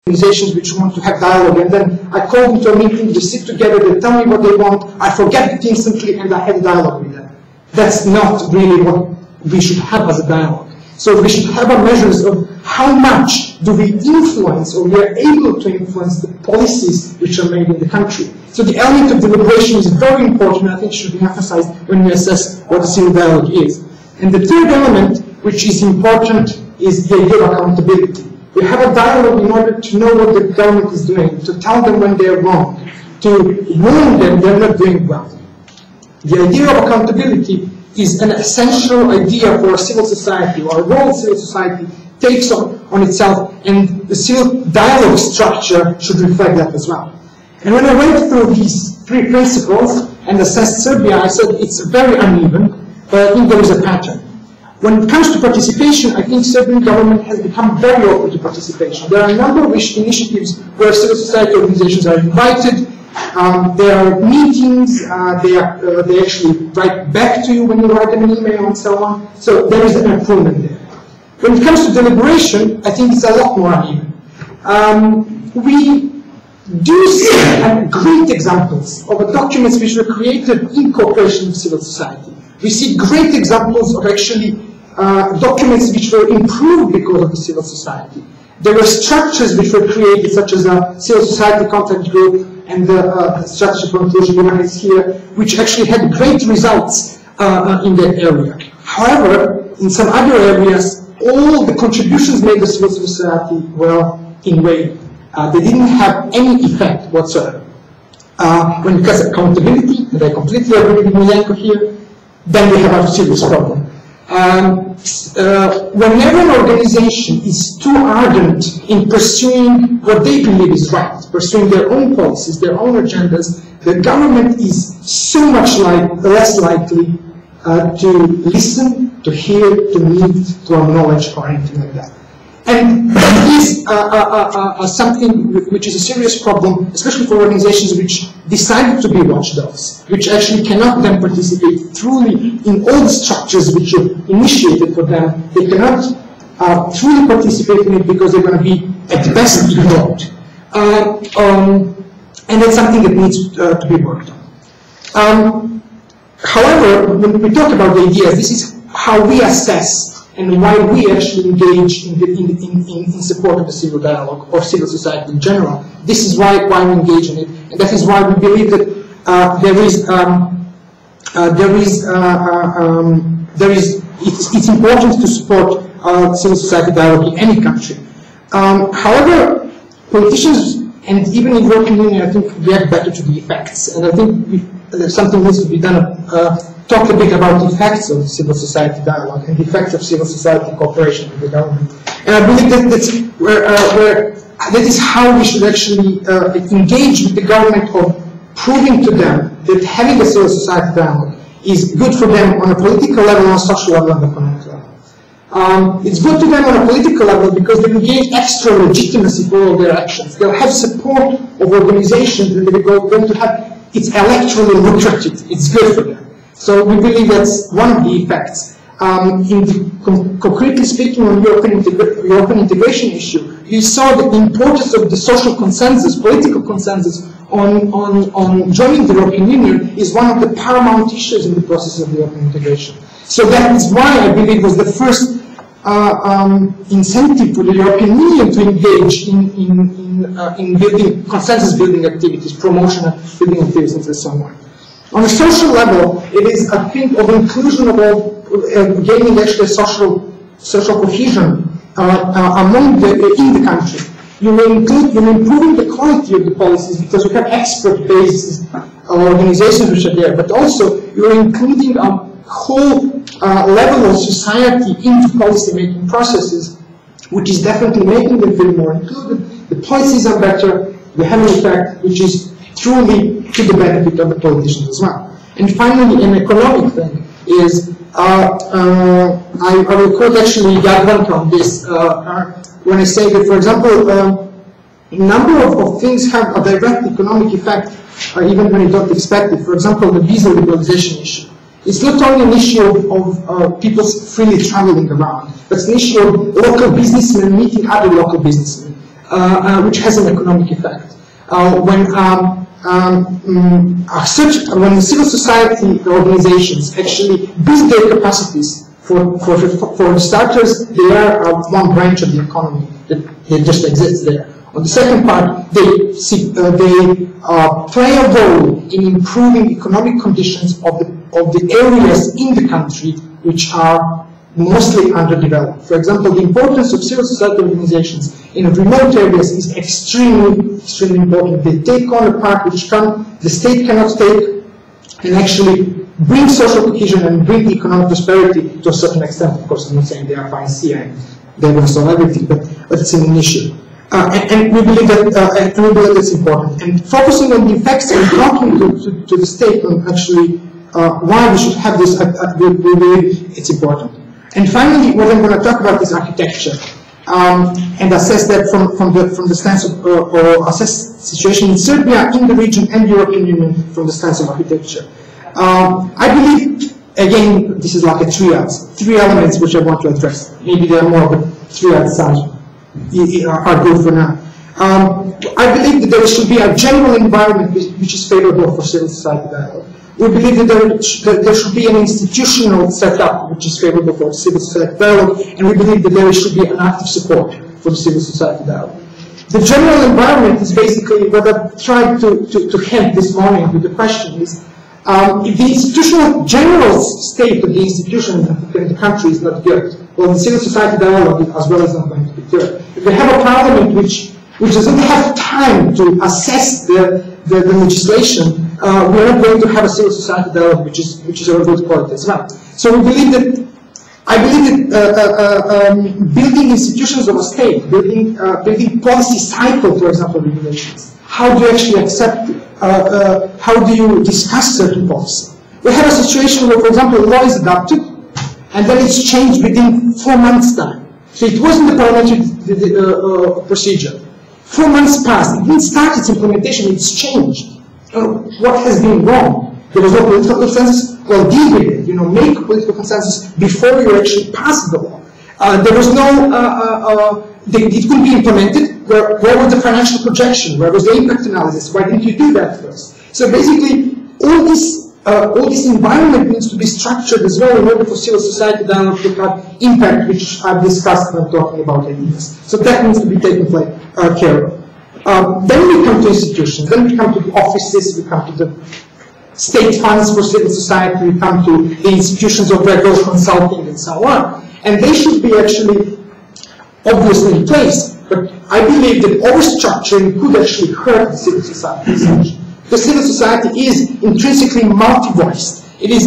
organizations which want to have dialogue, and then I call them to a meeting, they sit together, they tell me what they want, I forget it instantly, and I have a dialogue with them. That's not really what we should have as a dialogue. So we should have a measures of how much do we influence, or we are able to influence the policies which are made in the country. So the element of deliberation is very important, and I think should be emphasized when we assess what a civil dialogue is. And the third element, which is important, is the idea of accountability. We have a dialogue in order to know what the government is doing, to tell them when they're wrong, to warn them they're not doing well. The idea of accountability is an essential idea for a civil society, or a role civil society takes on itself, and the civil dialogue structure should reflect that as well. And when I went through these three principles and assessed Serbia, I said it's very uneven, but I think there is a pattern. When it comes to participation, I think Serbian government has become very open to participation. There are a number of initiatives where civil society organizations are invited. There are meetings, they actually write back to you when you write them an email and so on. So there is an improvement there. When it comes to deliberation, I think it's a lot more uneven. We do see great examples of documents which were created in cooperation with civil society. We see great examples of actually documents which were improved because of the civil society. There were structures which were created, such as a civil society contact group and the strategy for inclusion women is here, which actually had great results in that area. However, in some other areas, all the contributions made to civil society were in vain. They didn't have any effect whatsoever. When it comes to accountability, and I completely agree with Miljenko here, then we have a serious problem. Whenever an organization is too ardent in pursuing what they believe is right, pursuing their own policies, their own agendas, the government is so much less likely to listen, to hear, to meet, to acknowledge, or anything like that. And that is something which is a serious problem, especially for organizations which decided to be watchdogs, which actually cannot then participate truly in all the structures which are initiated for them. They cannot truly participate in it because they're going to be, at best, ignored. And that's something that needs to be worked on. However, when we talk about the ideas, this is how we assess and why we actually engage in support of the civil dialogue or civil society in general. This is why we engage in it, and that is why we believe that it's important to support civil society dialogue in any country. However, politicians and even in the European Union, I think, react better to the effects, and I think something needs to be done. Talk a bit about the effects of civil society dialogue and the effects of civil society cooperation with the government. And I believe that is how we should actually engage with the government of proving to them that having a civil society dialogue is good for them on a political level, on a social level, and economic level. It's good to them on a political level because they will gain extra legitimacy for all their actions. They'll have support of organizations, and they're going to have, it's electorally lucrative. It's good for them. So we believe that's one of the effects. Concretely speaking, on the European integration issue, we saw the importance of the social consensus, political consensus on joining the European Union is one of the paramount issues in the process of the European integration. So that is why I believe it was the first incentive for the European Union to engage in building consensus building activities, promotion of building activities, and so on. On a social level, it is a thing of inclusion of all, gaining actually social cohesion in the country. You're improving the quality of the policies because you have expert-based organizations which are there, but also you're including a whole level of society into policy-making processes, which is definitely making them feel more included. The policies are better, they have an effect which is truly to the benefit of the politicians as well. And finally, an economic thing is, I will quote actually Jadranka on this, when I say that, for example, a number of things have a direct economic effect, even when you don't expect it. For example, the visa liberalization issue. It's not only an issue of people freely traveling around, but it's an issue of local businessmen meeting other local businessmen. which has an economic effect. When the civil society organizations actually build their capacities, for starters, they are one branch of the economy that just exists there. On the second part, they play a role in improving economic conditions of the areas in the country which are mostly underdeveloped. For example, the importance of civil society organizations in remote areas is extremely important. They take on a part which the state cannot take, and actually bring social cohesion and bring economic prosperity to a certain extent. Of course, I'm not saying they are panacea and they're going to solve everything, but it's an issue. And we believe that that's important. And focusing on the effects and talking to the state on actually why we should have this, we believe it's important. And finally, what I'm going to talk about is architecture, and assess that from the stance of, or assess the situation in Serbia, in the region, and the European Union from the stance of architecture. I believe, again, this is like a triad, three elements which I want to address. Maybe there are more, but triad sounds are good for now. I believe that there should be a general environment which is favorable for civil society dialogue. We believe that there should be an institutional setup which is favorable for civil society dialogue, and we believe that there should be an active support for the civil society dialogue. The general environment is basically what I've tried to hint this morning with the question is, if the institutional general state of the institution in the country is not good, well, the civil society dialogue as well is not going to be good. If we have a parliament which doesn't have time to assess the legislation, we are not going to have a civil society dialogue which is of a good quality as well. So we believe that, building institutions of a state, building policy cycle, for example, regulations. How do you actually accept? How do you discuss certain policy? We have a situation where, for example, a law is adopted, and then it's changed within 4 months' time. So it wasn't the parliamentary procedure. 4 months passed. It didn't start its implementation. It's changed. What has been wrong? There was no political consensus. Well, deal with it. Make a political consensus before you actually pass the law. There was no. It couldn't be implemented. Where was the financial projection? Where was the impact analysis? Why didn't you do that first? So basically, all this environment needs to be structured as well in order for civil society dialogue to have impact, which I've discussed when talking about ideas. So that needs to be taken care of. Then we come to institutions. Then we come to the offices. We come to the state funds for civil society. We come to the institutions of regular consulting and so on. And they should be actually obviously in place. But I believe that overstructuring could actually hurt the civil society research. The civil society is intrinsically multi-voiced. It is